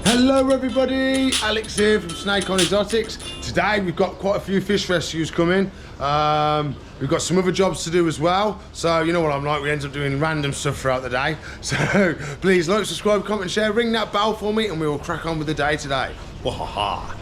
Hello everybody, Alex here from Snake on Exotics. Today we've got quite a few fish rescues coming. We've got some other jobs to do as well. So you know what I'm like, we end up doing random stuff throughout the day. So please like, subscribe, comment, share, ring that bell for me and we will crack on with the day today. Wahaha.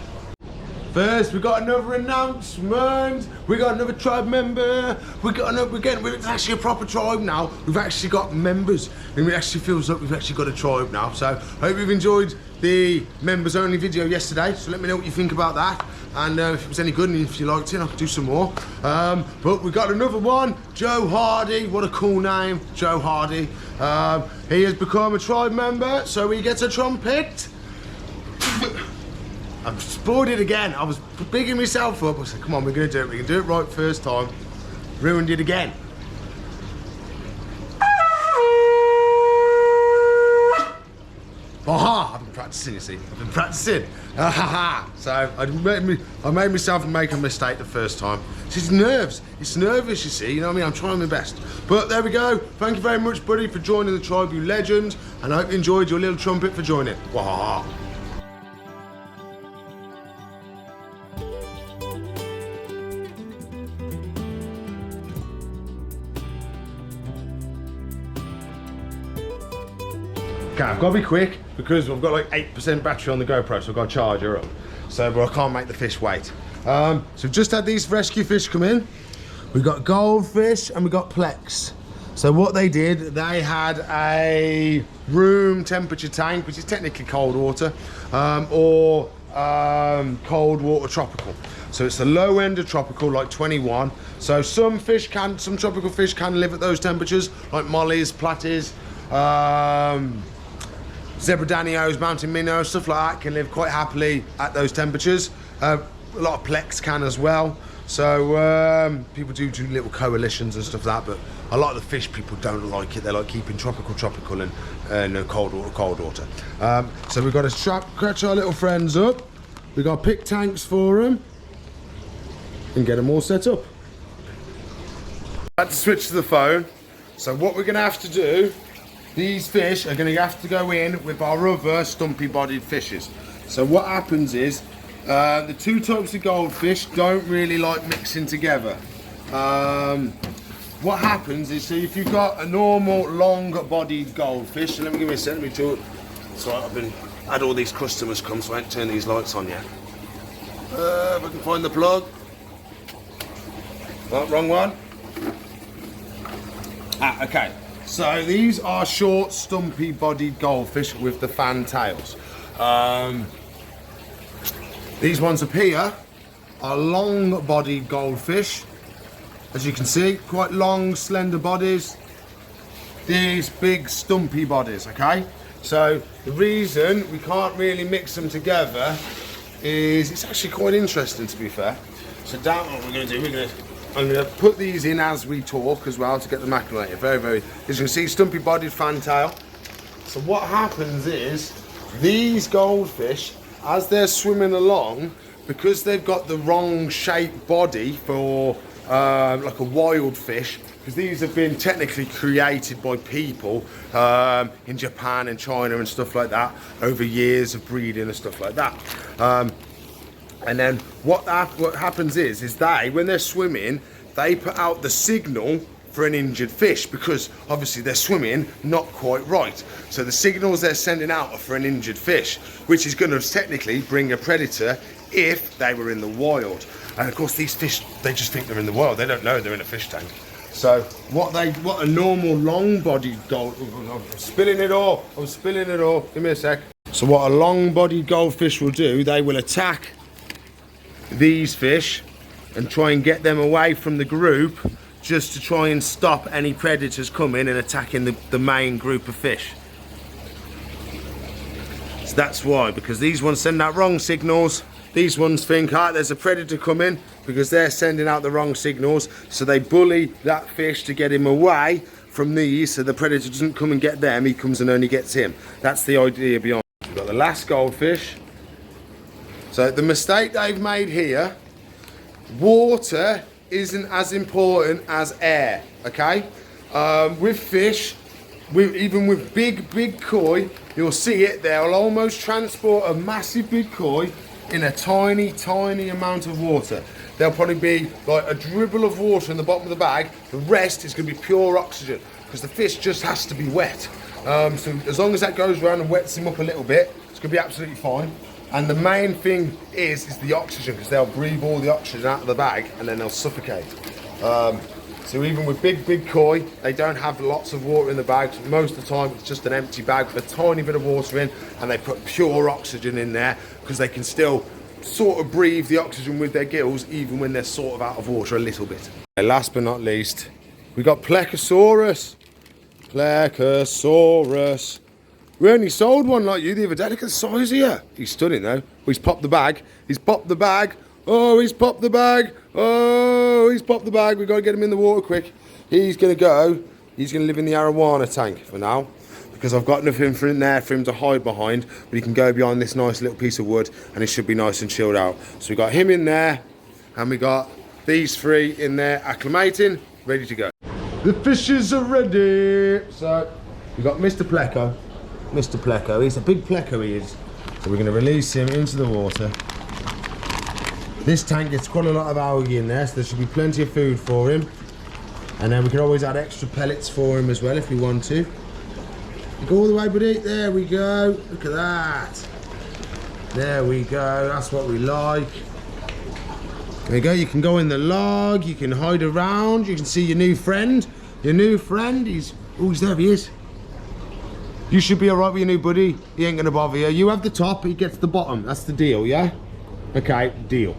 First, we got another announcement. We got another tribe member. It's actually a proper tribe now. We've actually got members, and it actually feels like we've actually got a tribe now. So, hope you've enjoyed the members only video yesterday. So let me know what you think about that, and if it was any good, and if you liked it, I could do some more. But we got another one, Joe Hardy. What a cool name, Joe Hardy. He has become a tribe member, so he gets a trumpet. I've spoiled it again. I was bigging myself up. I said, come on, we're gonna do it. We can do it right first time. Ruined it again. Aha! I've been practicing, you see. I've been practicing. So I made myself make a mistake the first time. It's nerves. It's nervous, you see. You know what I mean? I'm trying my best. But there we go. Thank you very much, buddy, for joining the tribe, you legend. And I hope you enjoyed your little trumpet for joining. Wahaha. Okay, I've got to be quick because I've got like 8% battery on the GoPro, so I've got to charge her up. So, but I can't make the fish wait. So we've just had these rescue fish come in. We've got goldfish and we've got plex. So what they did, they had a room temperature tank, which is technically cold water, or cold water tropical. So it's the low end of tropical, like 21. So some tropical fish can live at those temperatures, like mollies, platies, zebra danios, mountain minnows, stuff like that can live quite happily at those temperatures. A lot of plex can as well. So people do little coalitions and stuff like that, but a lot of the fish people don't like it. They like keeping tropical and cold water. So we've got to scratch our little friends up. We've got to pick tanks for them and get them all set up. I had to switch to the phone. So what we're going to have to do, these fish are going to have to go in with our other stumpy-bodied fishes. So what happens is, the two types of goldfish don't really like mixing together. What happens is, so if you've got a normal long-bodied goldfish, so let me give me a second, let me do it. So I've had all these customers come, so I ain't turned these lights on yet. If I can find the plug. Oh, wrong one. Okay. So these are short, stumpy-bodied goldfish with the fan tails. These ones up here are long-bodied goldfish. As you can see, quite long, slender bodies. These big, stumpy bodies, okay? So the reason we can't really mix them together is it's actually quite interesting, to be fair. So down, what we're going to do, I'm going to put these in as we talk as well to get them acclimated. Very, as you can see, stumpy bodied fantail. So what happens is, these goldfish, as they're swimming along, because they've got the wrong shaped body for like a wild fish, because these have been technically created by people in Japan and China and stuff like that, over years of breeding and stuff like that. And then what happens is they, when they're swimming, they put out the signal for an injured fish, because obviously they're swimming not quite right. So the signals they're sending out are for an injured fish, which is going to technically bring a predator if they were in the wild. And of course these fish, they just think they're in the wild. They don't know they're in a fish tank. So what a normal long-bodied gold, I'm spilling it all, give me a sec. So what a long-bodied goldfish will do, they will attack these fish and try and get them away from the group, just to try and stop any predators coming and attacking the main group of fish. So that's why, because these ones send out wrong signals. These ones think, there's a predator coming, because they're sending out the wrong signals, so they bully that fish to get him away from these, so the predator doesn't come and get them, he comes and only gets him. That's the idea behind it. We've got the last goldfish. So the mistake they've made here, water isn't as important as air, okay? With fish, even with big koi, you'll see it, they'll almost transport a massive big koi in a tiny amount of water. There'll probably be like a dribble of water in the bottom of the bag. The rest is going to be pure oxygen because the fish just has to be wet. So as long as that goes around and wets him up a little bit, it's going to be absolutely fine. And the main thing is the oxygen, because they'll breathe all the oxygen out of the bag and then they'll suffocate. So even with big koi, they don't have lots of water in the bags. Most of the time it's just an empty bag with a tiny bit of water in, and they put pure oxygen in there because they can still sort of breathe the oxygen with their gills even when they're sort of out of water a little bit. And last but not least, we got Plecosaurus. Plecosaurus. We only sold one like you the other day. Look at the size here. He's stunning though. He's popped the bag. He's popped the bag. Oh, he's popped the bag. Oh, he's popped the bag. We've got to get him in the water quick. He's going to go. He's going to live in the Iguana tank for now, because I've got nothing for him there for him to hide behind. But he can go behind this nice little piece of wood and he should be nice and chilled out. So we got him in there and we got these three in there acclimating, ready to go. The fishes are ready. So we got Mr. Pleco. Mr. Pleco. He's a big Pleco, he is. So we're going to release him into the water. This tank gets quite a lot of algae in there, so there should be plenty of food for him. And then we can always add extra pellets for him as well if we want to. Go all the way, buddy. There we go. Look at that. There we go. That's what we like. There you go. You can go in the log. You can hide around. You can see your new friend. Your new friend. He's there. He is. You should be all right with your new buddy. He ain't gonna bother you. You have the top. He gets the bottom. That's the deal, yeah? Okay, deal.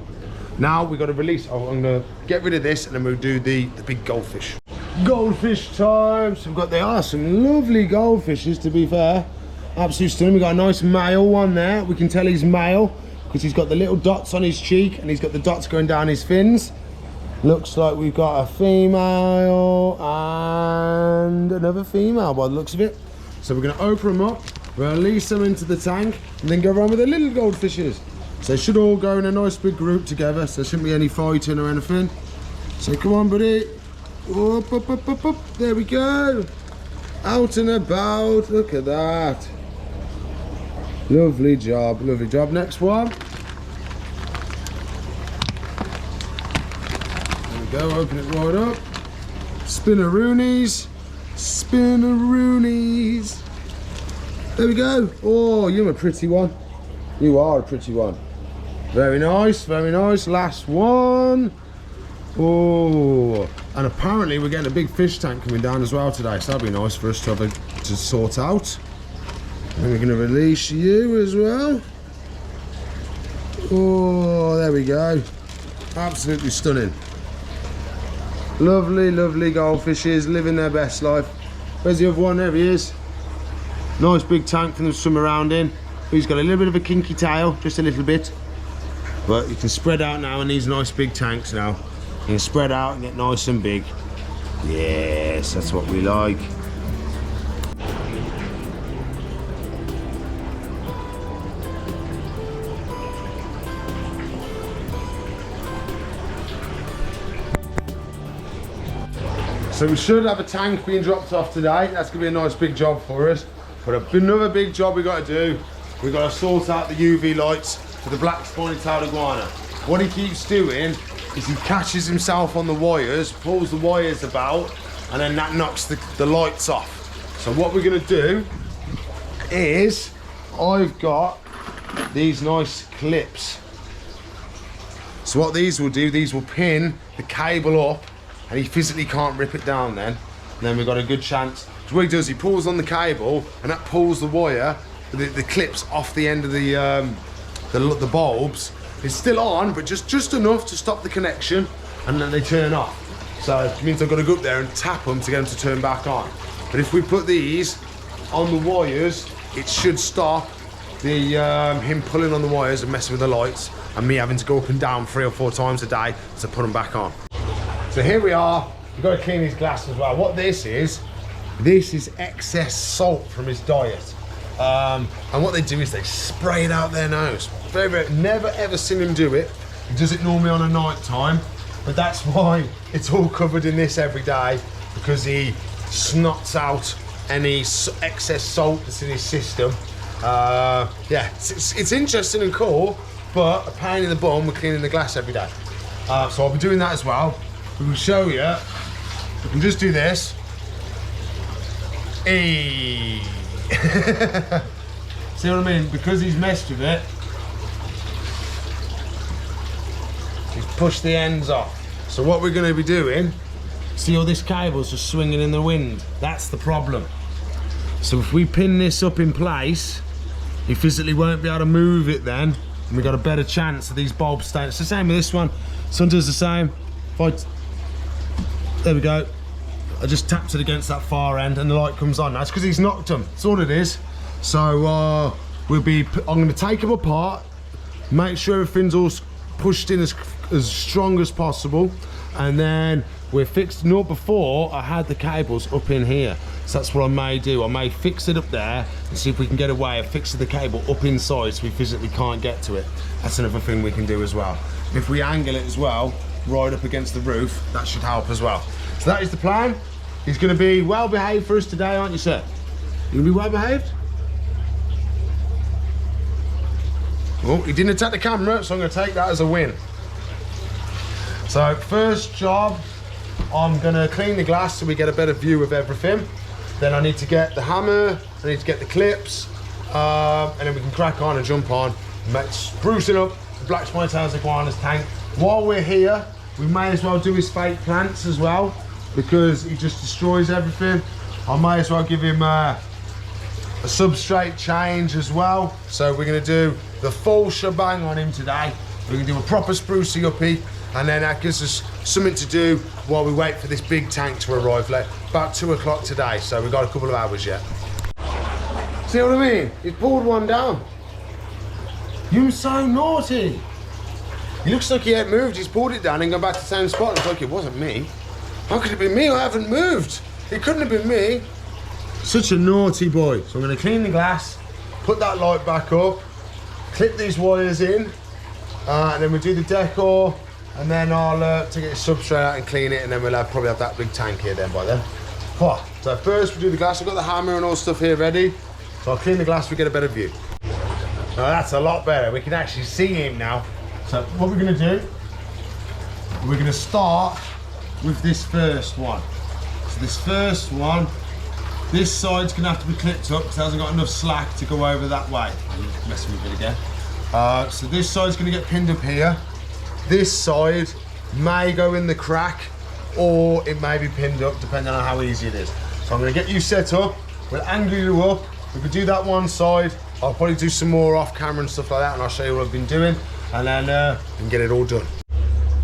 Now we got to release. Oh, I'm gonna get rid of this and then we'll do the big goldfish. Goldfish time. So we've got, there are some lovely goldfishes, to be fair. Absolutely stunning. We've got a nice male one there. We can tell he's male because he's got the little dots on his cheek and he's got the dots going down his fins. Looks like we've got a female and another female by the looks of it. So we're going to open them up, release them into the tank and then go around with the little goldfishes. So they should all go in a nice big group together, so there shouldn't be any fighting or anything. So come on, buddy. Up, up, up, up, up. There we go. Out and about. Look at that. Lovely job, lovely job. Next one. There we go, open it right up. Spinneroonies. Spinneroonies. There we go. Oh, you're a pretty one. You are a pretty one. Very nice, very nice. Last one. Oh, and apparently we're getting a big fish tank coming down as well today, so that'll be nice for us to have to sort out. And we're going to release you as well. Oh, there we go. Absolutely stunning. Lovely, lovely goldfishes living their best life. Where's the other one? There he is. Nice big tank for them to swim around in. He's got a little bit of a kinky tail, just a little bit. But you can spread out now in these nice big tanks now. You can spread out and get nice and big. Yes, that's what we like. So we should have a tank being dropped off today. That's going to be a nice big job for us. But another big job we got to do. We've got to sort out the UV lights for the black spiny-tailed iguana. What he keeps doing is he catches himself on the wires, pulls the wires about, and then that knocks the lights off. So what we're going to do is, I've got these nice clips. So what these will do, these will pin the cable up, and he physically can't rip it down then. And then we've got a good chance. So what he does, he pulls on the cable, and that pulls the wire, the clips off the end of the bulbs. It's still on, but just enough to stop the connection, and then they turn off. So it means I've got to go up there and tap them to get them to turn back on. But if we put these on the wires, it should stop him pulling on the wires and messing with the lights, and me having to go up and down 3 or 4 times a day to put them back on. So here we are. We've got to clean his glass as well. What this is excess salt from his diet. And what they do is they spray it out their nose. Never ever seen him do it. He does it normally on a night time, but that's why it's all covered in this every day, because he snots out any excess salt that's in his system. Yeah, it's interesting and cool, but a pain in the bum. We're cleaning the glass every day. So I'll be doing that as well. We will show you. We can just do this. Hey. See what I mean? Because he's messed with it, he's pushed the ends off. So what we're going to be doing, see all this cable's just swinging in the wind. That's the problem. So if we pin this up in place, he physically won't be able to move it then, and we got a better chance of these bulbs staying. It's the same with this one. Sun does the same. There we go. I just tapped it against that far end and the light comes on. That's because he's knocked them. That's all it is. So I'm going to take them apart, make sure everything's all pushed in as strong as possible, and then we're fixing up. Before I had the cables up in here, so that's what I may do. I may fix it up there and see if we can get a way of fixing the cable up inside so we physically can't get to it. That's another thing we can do as well. If we angle it as well, right up against the roof, that should help as well. So that is the plan. He's going to be well behaved for us today, aren't you, sir? You going to be well behaved? Oh, he didn't attack the camera, so I'm going to take that as a win. So first job, I'm going to clean the glass so we get a better view of everything. Then I need to get the hammer, I need to get the clips, and then we can crack on and jump on, sprucing up the Black Spiny-tailed Iguana's tank. While we're here, we may as well do his fake plants as well, because he just destroys everything. I may as well give him a substrate change as well. So we're going to do the full shebang on him today. We're going to do a proper sprucey uppy, and then that gives us something to do while we wait for this big tank to arrive late. About 2 o'clock today, so we've got a couple of hours yet. See what I mean? He's pulled one down. You're so naughty. He looks like he ain't moved. He's pulled it down and gone back to the same spot. It's like, it wasn't me. How could it be me? I haven't moved. It couldn't have been me. Such a naughty boy. So I'm going to clean the glass, put that light back up, clip these wires in, and then we'll do the decor, and then I'll take it substrate out and clean it, and then we'll probably have that big tank here then by then. So first we'll do the glass. I've got the hammer and all stuff here ready. So I'll clean the glass, we get a better view. Now that's a lot better. We can actually see him now. So what we're going to do, we're going to start with this first one. So this first one, this side's going to have to be clipped up because it hasn't got enough slack to go over that way. I'm messing with it again. So this side's going to get pinned up here. This side may go in the crack, or it may be pinned up depending on how easy it is. So I'm going to get you set up, we'll angle you up, we can do that one side. I'll probably do some more off camera and stuff like that, and I'll show you what I've been doing, and then we can get it all done.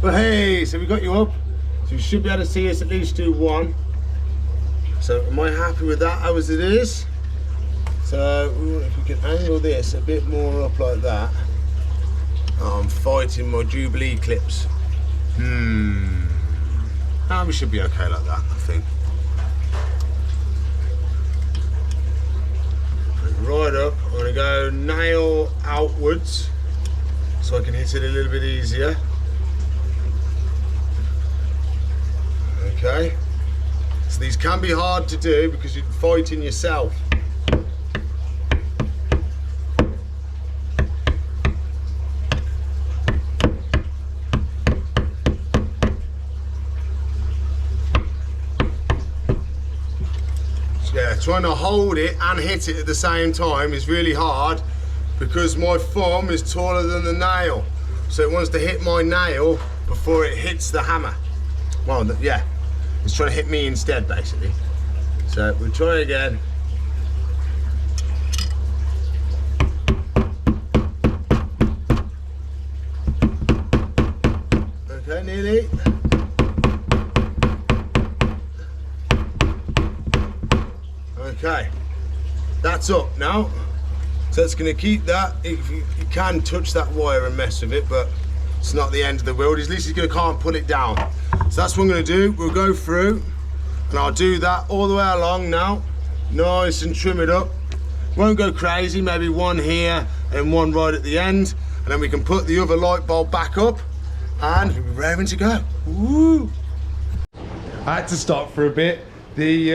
But hey, so we got you up. So you should be able to see us at least do one. So am I happy with that as it is? So if we can angle this a bit more up like that. Oh, I'm fighting my Jubilee clips. We should be okay like that, I think. Right up, I'm going to go nail outwards so I can hit it a little bit easier. Okay, so these can be hard to do because you're fighting yourself. Yeah, trying to hold it and hit it at the same time is really hard because my thumb is taller than the nail. So it wants to hit my nail before it hits the hammer. Well, yeah, it's trying to hit me instead, basically. So we'll try again. Okay, nearly. Okay, that's up now. So it's going to keep that. If you can touch that wire and mess with it, but it's not the end of the world. At least you can't pull it down. So that's what I'm going to do. We'll go through, and I'll do that all the way along now. Nice and trim it up. Won't go crazy. Maybe one here and one right at the end, and then we can put the other light bulb back up, and we'll be raring to go. Woo! I had to stop for a bit. The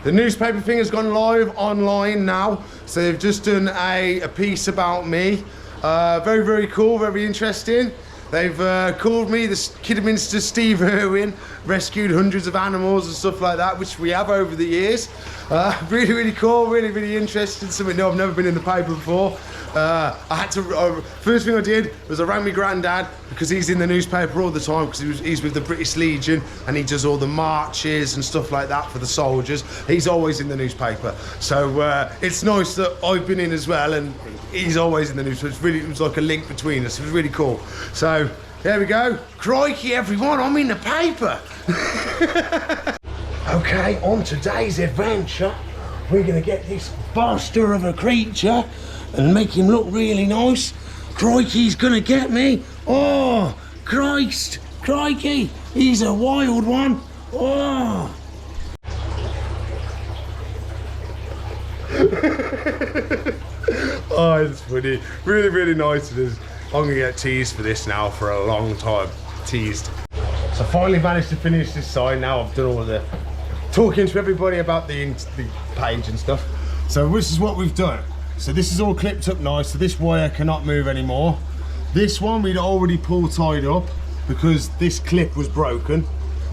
The newspaper thing has gone live online now. So they've just done a piece about me. Very, very cool, very interesting. They've called me the Kidderminster Steve Irwin, rescued hundreds of animals and stuff like that, which we have over the years. Really, really cool, really, really interesting. Something new, I've never been in the paper before. I had to, first thing I did was I rang my granddad, because he's in the newspaper all the time, because he's with the British Legion and he does all the marches and stuff like that for the soldiers. He's always in the newspaper. So it's nice that I've been in as well, and he's always in the news. So it was like a link between us. It was really cool. So there we go. Crikey, everyone, I'm in the paper. Okay, on today's adventure, we're gonna get this bastard of a creature and make him look really nice. Crikey, he's gonna get me. Oh, Christ, crikey, he's a wild one. Oh. Oh, it's funny. Really, really nice it is. I'm gonna get teased for this now for a long time. Teased. So I finally managed to finish this side now. I've done all the talking to everybody about the page and stuff. So this is what we've done. So this is all clipped up nice. So this wire cannot move anymore. This one we'd already pull tied up because this clip was broken.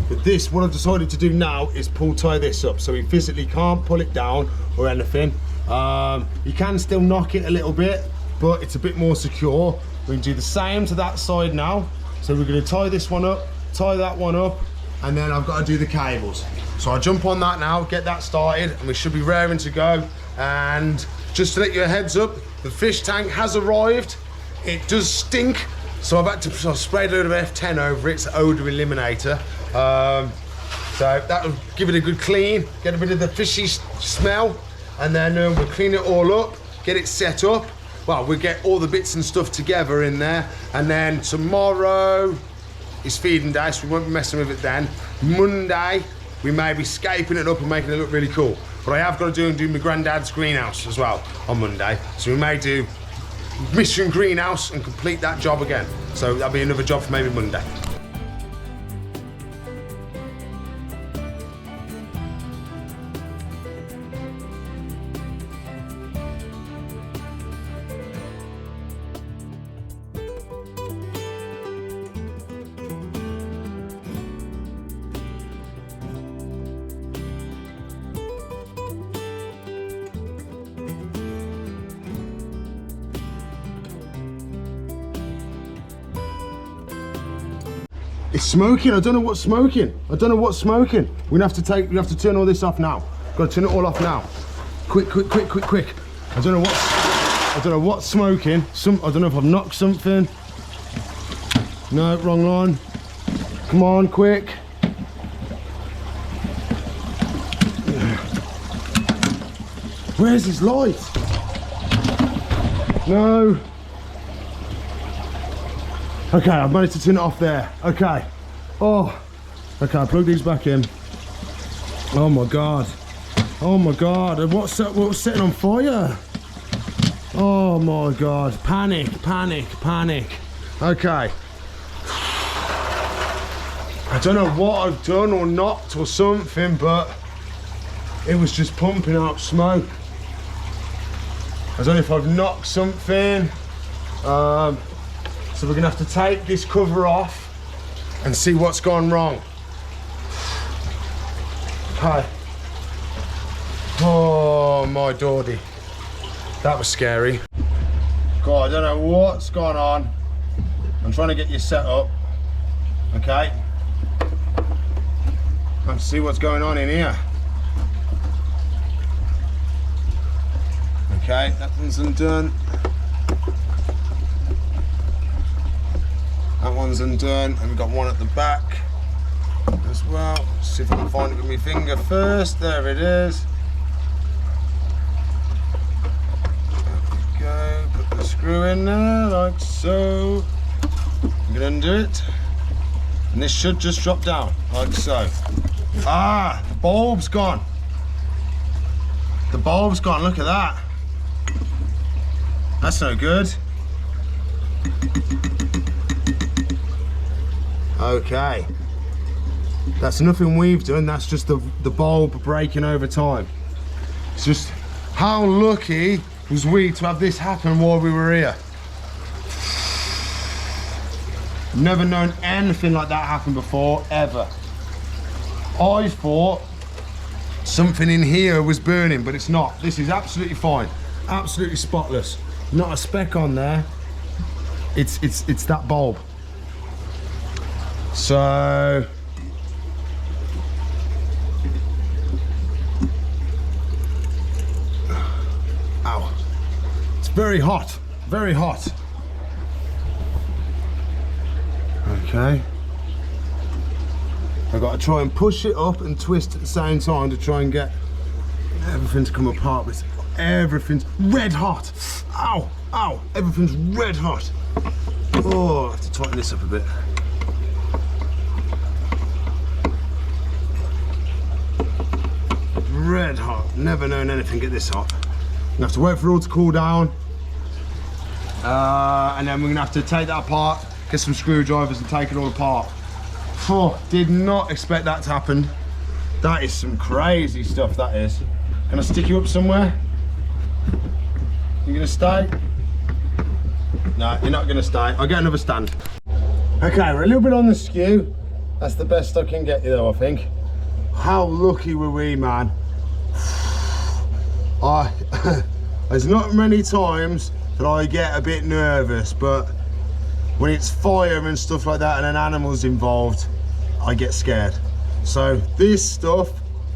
But this, what I've decided to do now is pull tie this up. So we physically can't pull it down or anything. You can still knock it a little bit, but it's a bit more secure. We can do the same to that side now. So we're going to tie this one up, tie that one up, and then I've got to do the cables. So I'll jump on that now, get that started, and we should be raring to go. And just to let you a heads up, the fish tank has arrived. It does stink, so I've had to spray a load of F10 over it, it's an odour eliminator. So that'll give it a good clean, get a bit of the fishy smell, and then we'll clean it all up, get it set up. Well, we'll get all the bits and stuff together in there, and then tomorrow is feeding day, so we won't be messing with it then. Monday, we may be scaping it up and making it look really cool. But I have got to do my granddad's greenhouse as well on Monday. So we may do Mission Greenhouse and complete that job again. So that'll be another job for maybe Monday. It's smoking. I don't know what's smoking. I don't know what's smoking. We have to turn all this off now. Got to turn it all off now. Quick, quick, quick, quick, quick. I don't know what's smoking. I don't know if I've knocked something. No, wrong line. Come on, quick. Where's his light? No. Okay, I've managed to turn it off there. Okay. Oh. Okay, I plug these back in. Oh my god. Oh my god. What's setting on fire? Oh my god. Panic, panic, panic. Okay. I don't know what I've done or knocked or something, but it was just pumping out smoke. I don't know if I've knocked something. So we're gonna have to take this cover off and see what's gone wrong. Hi. Oh my Dawdy. That was scary. God, I don't know what's gone on. I'm trying to get you set up. Okay. Let's see what's going on in here. Okay, that one's undone. That one's undone, and we've got one at the back as well. Let's see if I can find it with my finger first. There it is. There we go. Put the screw in there, like so. I'm gonna undo it, and this should just drop down, like so. Ah, the bulb's gone. The bulb's gone. Look at that. That's no good. Okay. That's nothing we've done, that's just the bulb breaking over time. It's just how lucky was we to have this happen while we were here. Never known anything like that happen before, ever. I thought something in here was burning, but it's not. This is absolutely fine, absolutely spotless. Not a speck on there. It's that bulb. So ow, it's very hot, very hot. Okay, I've got to try and push it up and twist at the same time to try and get everything to come apart. But everything's red hot. Ow, ow, everything's red hot. Oh, I have to tighten this up a bit. Red hot, never known anything get this hot. We have to wait for it all to cool down, and then we're gonna have to take that apart, get some screwdrivers and take it all apart. Oh, did not expect that to happen. That is some crazy stuff, that is. Can I stick you up somewhere? You gonna stay? No, you're not gonna stay. I'll get another stand. Okay, we're a little bit on the skew. That's the best I can get you though, I think. How lucky were we, man? There's not many times that I get a bit nervous, but when it's fire and stuff like that and an animal's involved, I get scared. So this stuff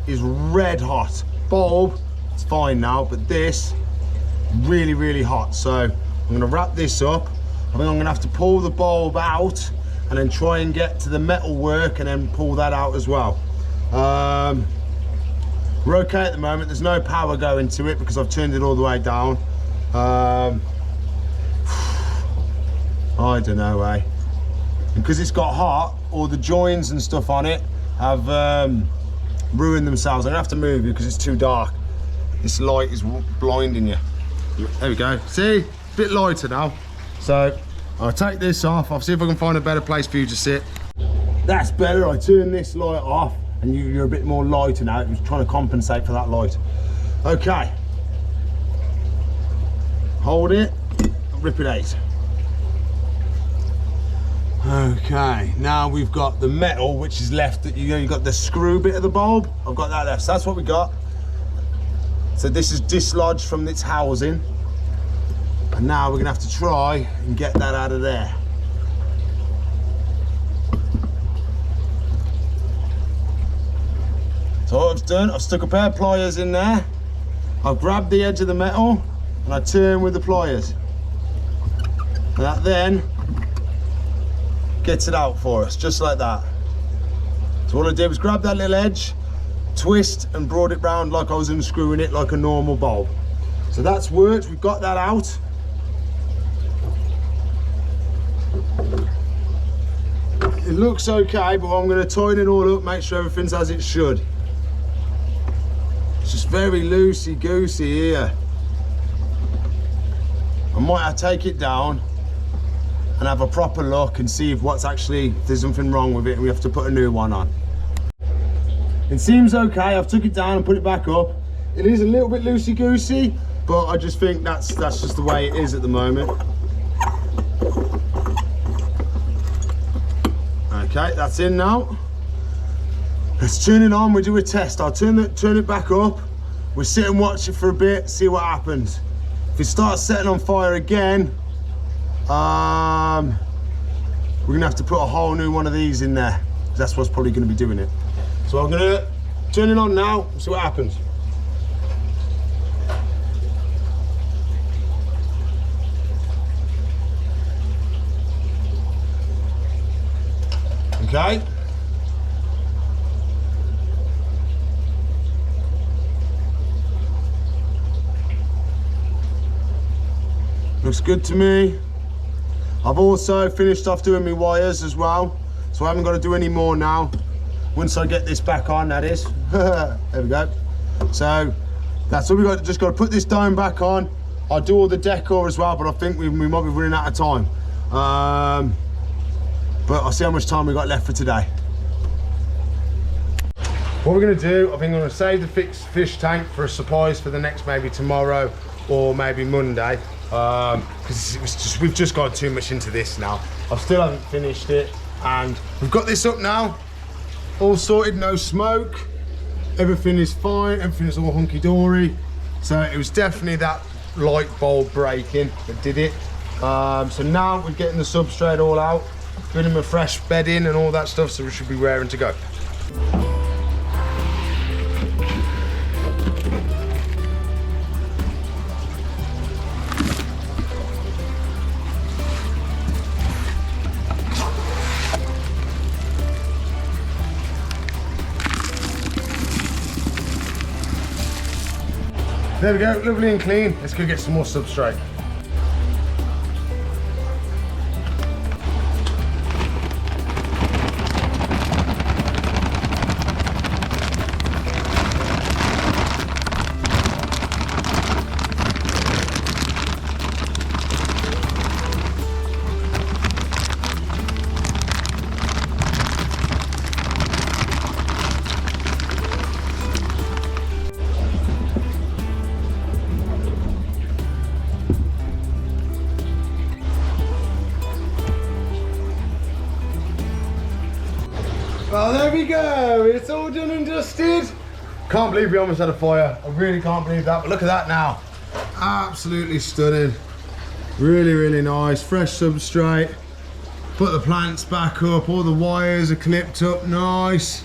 is red hot. Bulb, it's fine now, but this, really, really hot. So I'm gonna wrap this up. I think I'm gonna have to pull the bulb out and then try and get to the metal work and then pull that out as well. We're okay at the moment. There's no power going to it because I've turned it all the way down. I don't know, eh? Because it's got hot, all the joins and stuff on it have ruined themselves. I'm gonna have to move you because it's too dark. This light is blinding you. There we go. See, a bit lighter now. So I'll take this off. I'll see if I can find a better place for you to sit. That's better. I turn this light off and you're a bit more lighter now. It was trying to compensate for that light. Okay. Hold it, rip it out. Okay, now we've got the metal which is left. You got the screw bit of the bulb. I've got that left. So that's what we got. So this is dislodged from its housing. And now we're gonna have to try and get that out of there. So what I've done, I've stuck a pair of pliers in there. I've grabbed the edge of the metal and I turn with the pliers. And that then gets it out for us, just like that. So all I did was grab that little edge, twist and brought it round like I was unscrewing it like a normal bulb. So that's worked, we've got that out. It looks okay, but I'm going to tighten it all up, make sure everything's as it should. It's just very loosey-goosey here. I might have to take it down and have a proper look and see if there's something wrong with it and we have to put a new one on. It seems okay. I've took it down and put it back up. It is a little bit loosey-goosey, but I just think that's just the way it is at the moment. Okay, that's in now. Let's turn it on, we do a test. I'll turn it back up. We'll sit and watch it for a bit, see what happens. If it starts setting on fire again, we're gonna have to put a whole new one of these in there. That's what's probably gonna be doing it. So I'm gonna turn it on now and see what happens. Okay. Looks good to me. I've also finished off doing my wires as well, so I haven't got to do any more now. Once I get this back on, that is. There we go. So that's all we got. Just got to put this dome back on. I'll do all the decor as well, but I think we might be running out of time. But I'll see how much time we got left for today. What we're going to do, I think I'm going to save the fixed fish tank for a surprise for the next maybe tomorrow or maybe Monday, because we've just got too much into this now. I still haven't finished it, and we've got this up now, all sorted, no smoke, everything is fine, everything is all hunky-dory. So it was definitely that light bulb breaking that did it. So now we're getting the substrate all out, putting him a fresh bed in and all that stuff, so we should be raring to go. There we go, lovely and clean. Let's go get some more substrate. Well, there we go. It's all done and dusted. Can't believe we almost had a fire. I really can't believe that. But look at that now. Absolutely stunning. Really, really nice. Fresh substrate. Put the plants back up. All the wires are clipped up. Nice.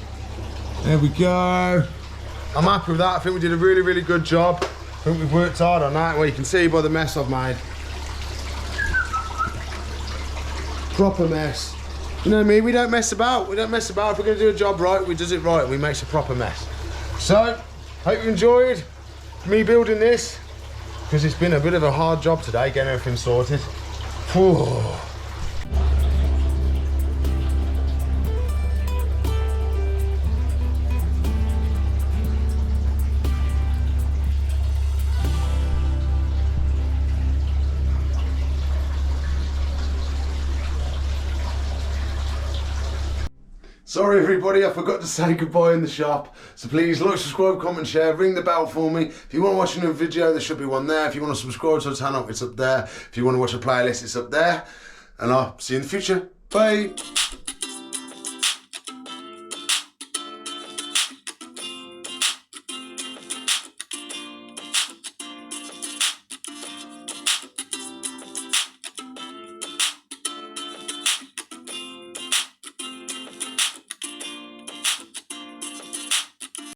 There we go. I'm happy with that. I think we did a really, really good job. I think we've worked hard on that. Well, you can see by the mess I've made. Proper mess. You know what I mean? We don't mess about. We don't mess about. If we're going to do a job right, we does it right. We make a proper mess. So, hope you enjoyed me building this, because it's been a bit of a hard job today getting everything sorted. Whew. Sorry everybody, I forgot to say goodbye in the shop. So please like, subscribe, comment, share, ring the bell for me. If you want to watch a new video, there should be one there. If you want to subscribe to the channel, it's up there. If you want to watch a playlist, it's up there. And I'll see you in the future. Bye.